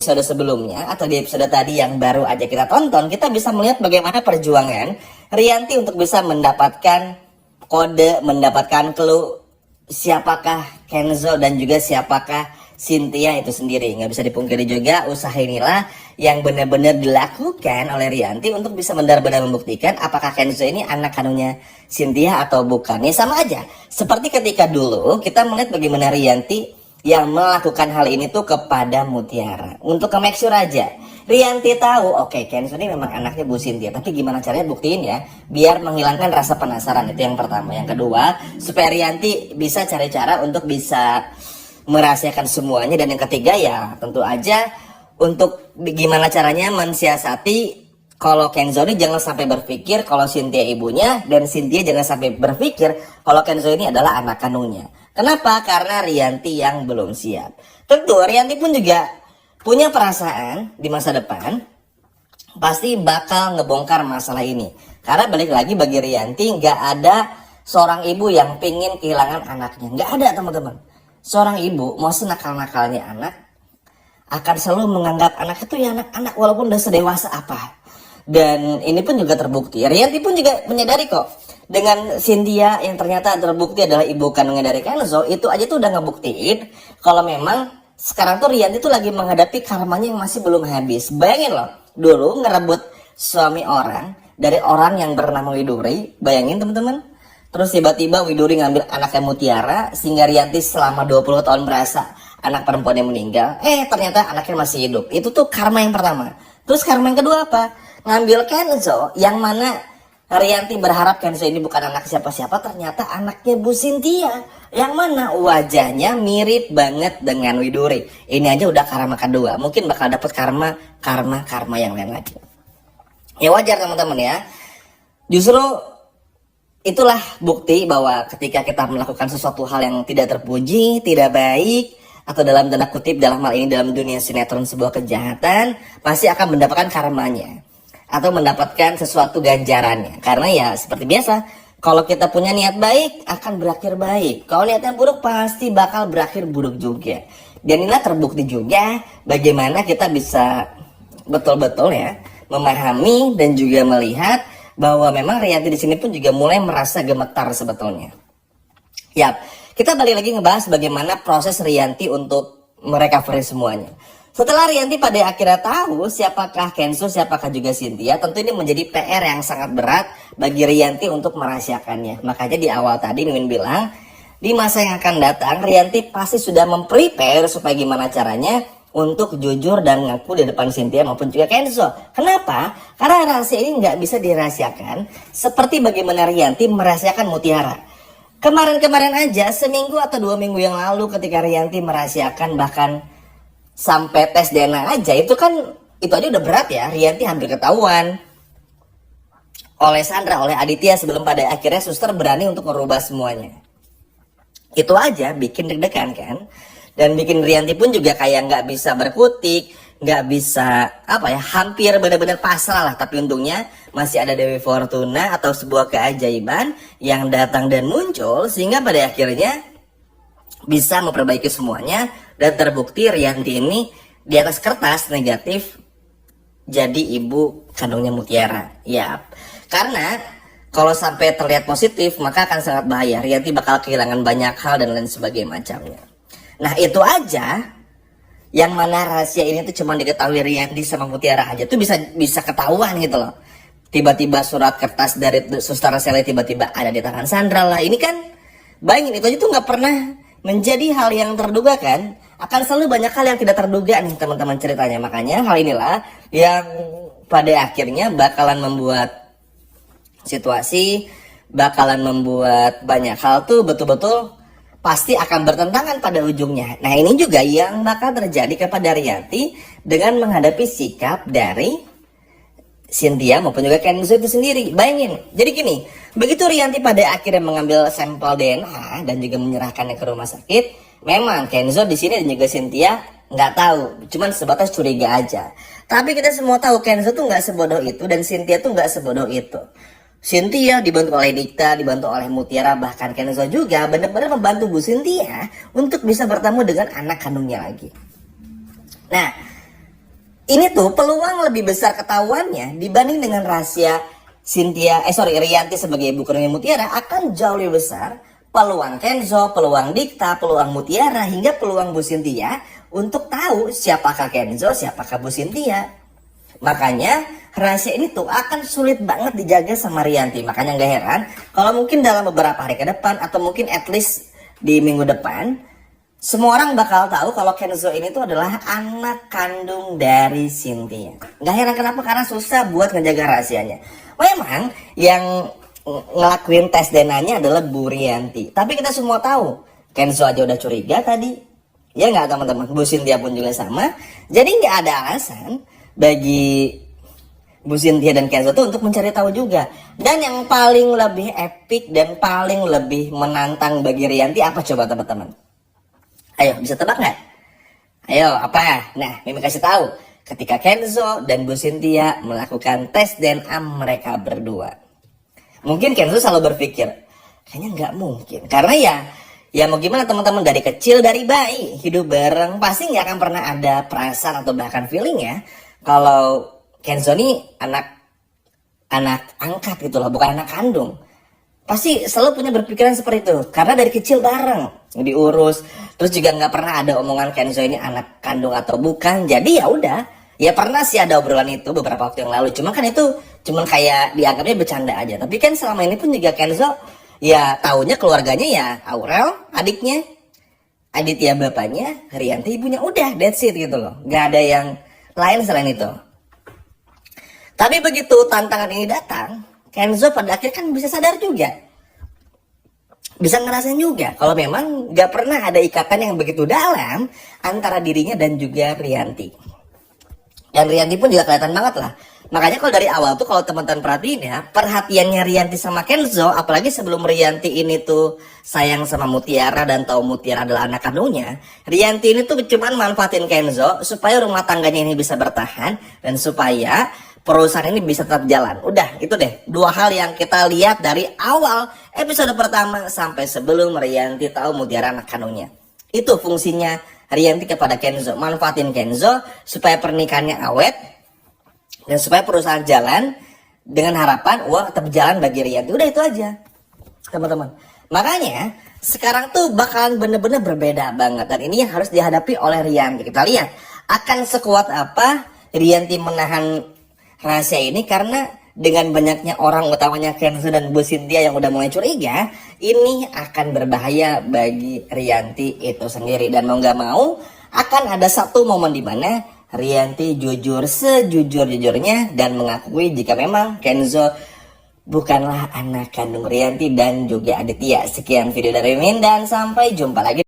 episode sebelumnya atau di episode tadi yang baru aja kita tonton, kita bisa melihat bagaimana perjuangan Rianti untuk bisa mendapatkan kode, mendapatkan clue siapakah Kenzo dan juga siapakah Cynthia itu sendiri. Nggak bisa dipungkiri juga usaha inilah yang benar-benar dilakukan oleh Rianti untuk bisa benar-benar membuktikan apakah Kenzo ini anak kandungnya Cynthia atau bukan. Ya sama aja seperti ketika dulu kita melihat bagaimana Rianti yang melakukan hal ini tuh kepada Mutiara. Untuk ke make sure aja, Rianti tahu oke, Kenzo ini memang anaknya Bu Cynthia, tapi gimana caranya buktiin ya biar menghilangkan rasa penasaran. Itu yang pertama. Yang kedua, supaya Rianti bisa cari cara untuk bisa merahasiakan semuanya. Dan yang ketiga ya tentu aja untuk gimana caranya mensiasati kalau Kenzo ini jangan sampai berpikir kalau Cynthia ibunya, dan Cynthia jangan sampai berpikir kalau Kenzo ini adalah anak kandungnya. Kenapa? Karena Rianti yang belum siap. Tentu Rianti pun juga punya perasaan di masa depan pasti bakal ngebongkar masalah ini. Karena balik lagi bagi Rianti nggak ada seorang ibu yang pingin kehilangan anaknya. Nggak ada teman-teman. Seorang ibu mau senakal-nakalnya anak akan selalu menganggap anak itu ya anak-anak walaupun udah sedewasa apa. Dan ini pun juga terbukti. Rianti pun juga menyadari kok. Dengan Cynthia yang ternyata terbukti adalah ibu kandungnya dari Kenzo, itu aja tuh udah ngebuktiin kalau memang sekarang tuh Rianti tuh lagi menghadapi karmanya yang masih belum habis. Bayangin loh, dulu ngerebut suami orang dari orang yang bernama Widuri. Bayangin teman-teman. Terus tiba-tiba Widuri ngambil anaknya Mutiara sehingga Rianti selama 20 tahun merasa anak perempuan yang meninggal. Ternyata anaknya masih hidup. Itu tuh karma yang pertama. Terus karma yang kedua apa? Ngambil Kenzo yang mana Rianti berharap Kenzo ini bukan anak siapa-siapa, ternyata anaknya Bu Cynthia yang mana wajahnya mirip banget dengan Widuri. Ini aja udah karma kedua, mungkin bakal dapet karma yang lain lagi. Ya wajar teman-teman ya. Justru itulah bukti bahwa ketika kita melakukan sesuatu hal yang tidak terpuji, tidak baik, atau dalam tanda kutip dalam hal ini dalam dunia sinetron sebuah kejahatan, pasti akan mendapatkan karmanya atau mendapatkan sesuatu ganjarannya. Karena ya seperti biasa, kalau kita punya niat baik akan berakhir baik, kalau niatnya buruk pasti bakal berakhir buruk juga. Dan inilah terbukti juga bagaimana kita bisa betul-betul ya memahami dan juga melihat bahwa memang Rianti di sini pun juga mulai merasa gemetar sebetulnya. Yap, kita balik lagi ngebahas bagaimana proses Rianti untuk merecovery semuanya. Setelah Rianti pada akhirnya tahu siapakah Kenzo, siapakah juga Cynthia, tentu ini menjadi PR yang sangat berat bagi Rianti untuk merahasiakannya. Makanya di awal tadi Mimin bilang, di masa yang akan datang Rianti pasti sudah memprepare supaya gimana caranya untuk jujur dan ngaku di depan Cynthia maupun juga Kenzo. Kenapa? Karena rahasia ini nggak bisa dirahasiakan seperti bagaimana Rianti merahasiakan Mutiara. Kemarin-kemarin aja, seminggu atau 2 minggu yang lalu ketika Rianti merahasiakan bahkan sampai tes DNA aja, itu aja udah berat ya. Rianti hampir ketahuan oleh Sandra, oleh Aditya sebelum pada akhirnya suster berani untuk merubah semuanya. Itu aja bikin deg-degan kan. Dan bikin Rianti pun juga kayak nggak bisa berkutik, nggak bisa hampir benar-benar pasrah lah. Tapi untungnya masih ada Dewi Fortuna atau sebuah keajaiban yang datang dan muncul sehingga pada akhirnya bisa memperbaiki semuanya. Dan terbukti Rianti ini di atas kertas negatif jadi ibu kandungnya Mutiara. Ya, karena kalau sampai terlihat positif maka akan sangat bahaya. Rianti bakal kehilangan banyak hal dan lain sebagainya macamnya. Nah itu aja yang mana rahasia ini tuh cuma diketahui Rianti sama Mutiara aja tuh bisa ketahuan gitu loh. Tiba-tiba surat kertas dari Suster Sally tiba-tiba ada di tangan Sandra lah. Ini kan bayangin, itu aja tuh nggak pernah menjadi hal yang terduga kan. Akan selalu banyak hal yang tidak terduga nih teman-teman ceritanya. Makanya hal inilah yang pada akhirnya bakalan membuat situasi, bakalan membuat banyak hal tuh betul-betul pasti akan bertentangan pada ujungnya. Nah ini juga yang bakal terjadi kepada Rianti dengan menghadapi sikap dari Cynthia maupun juga Kenzo itu sendiri. Bayangin, jadi gini, begitu Rianti pada akhirnya mengambil sampel DNA dan juga menyerahkannya ke rumah sakit, memang Kenzo di sini dan juga Cynthia nggak tahu, cuman sebatas curiga aja. Tapi kita semua tahu Kenzo tuh nggak sebodoh itu dan Cynthia tuh nggak sebodoh itu. Cynthia dibantu oleh Dikta, dibantu oleh Mutiara, bahkan Kenzo juga benar-benar membantu Bu Cynthia untuk bisa bertemu dengan anak kandungnya lagi. Nah, ini tuh peluang lebih besar ketahuannya dibanding dengan rahasia Rianti sebagai ibu kandungnya Mutiara akan jauh lebih besar peluang Kenzo, peluang Dikta, peluang Mutiara, hingga peluang Bu Cynthia untuk tahu siapakah Kenzo, siapakah Bu Cynthia. Makanya rahasia ini tuh akan sulit banget dijaga sama Rianti. Makanya gak heran kalau mungkin dalam beberapa hari ke depan atau mungkin at least di minggu depan, semua orang bakal tahu kalau Kenzo ini tuh adalah anak kandung dari Cynthia. Gak heran kenapa, karena susah buat ngejaga rahasianya. Memang yang ngelakuin tes DNA-nya adalah Bu Rianti. Tapi kita semua tahu, Kenzo aja udah curiga tadi. Ya nggak teman-teman, Bu Cynthia pun juga sama. Jadi nggak ada alasan bagi Bu Cynthia dan Kenzo tuh untuk mencari tahu juga. Dan yang paling lebih epic dan paling lebih menantang bagi Rianti apa coba teman-teman? Ayo, bisa tebak nggak? Ayo, apa? Nah, Mimi kasih tahu. Ketika Kenzo dan Bu Cynthia melakukan tes DNA mereka berdua. Mungkin Kenzo selalu berpikir, kayaknya nggak mungkin. Karena ya mau gimana teman-teman, dari kecil, dari bayi, hidup bareng, pasti nggak akan pernah ada perasaan atau bahkan feeling ya. Kalau Kenzo ini anak angkat gitu loh, bukan anak kandung. Pasti selalu punya berpikiran seperti itu, karena dari kecil bareng diurus. Terus juga nggak pernah ada omongan Kenzo ini anak kandung atau bukan. Jadi ya udah, ya pernah sih ada obrolan itu beberapa waktu yang lalu. Cuma kan itu kayak dianggapnya bercanda aja. Tapi kan selama ini pun juga Kenzo ya taunya keluarganya ya Aurel adiknya, Aditya bapaknya, Rianti ibunya, udah that's it gitu loh. Gak ada yang lain selain itu. Tapi begitu tantangan ini datang, Kenzo pada akhirnya kan bisa sadar juga, bisa ngerasain juga kalau memang gak pernah ada ikatan yang begitu dalam antara dirinya dan juga Rianti. Dan Rianti pun juga kelihatan banget lah. Makanya kalau dari awal tuh kalau teman-teman perhatiin ya, perhatiannya Rianti sama Kenzo, apalagi sebelum Rianti ini tuh sayang sama Mutiara dan tahu Mutiara adalah anak kandungnya, Rianti ini tuh cuma manfaatin Kenzo supaya rumah tangganya ini bisa bertahan dan supaya perusahaan ini bisa tetap jalan. Udah, itu deh dua hal yang kita lihat dari awal episode pertama sampai sebelum Rianti tahu Mutiara anak kandungnya. Itu fungsinya Rianti kepada Kenzo, manfaatin Kenzo supaya pernikahannya awet dan supaya perusahaan jalan dengan harapan uang tetap jalan bagi Rianti. Udah itu aja teman-teman. Makanya sekarang tuh bakalan bener-bener berbeda banget, dan ini yang harus dihadapi oleh Rianti. Kita lihat akan sekuat apa Rianti menahan rahasia ini, karena dengan banyaknya orang utamanya Kenzo dan Bu Cynthia yang udah mulai curiga, ini akan berbahaya bagi Rianti itu sendiri. Dan mau gak mau akan ada satu momen di mana Rianti jujur sejujur-jujurnya dan mengakui jika memang Kenzo bukanlah anak kandung Rianti dan juga Aditya. Sekian video dari Min dan sampai jumpa lagi.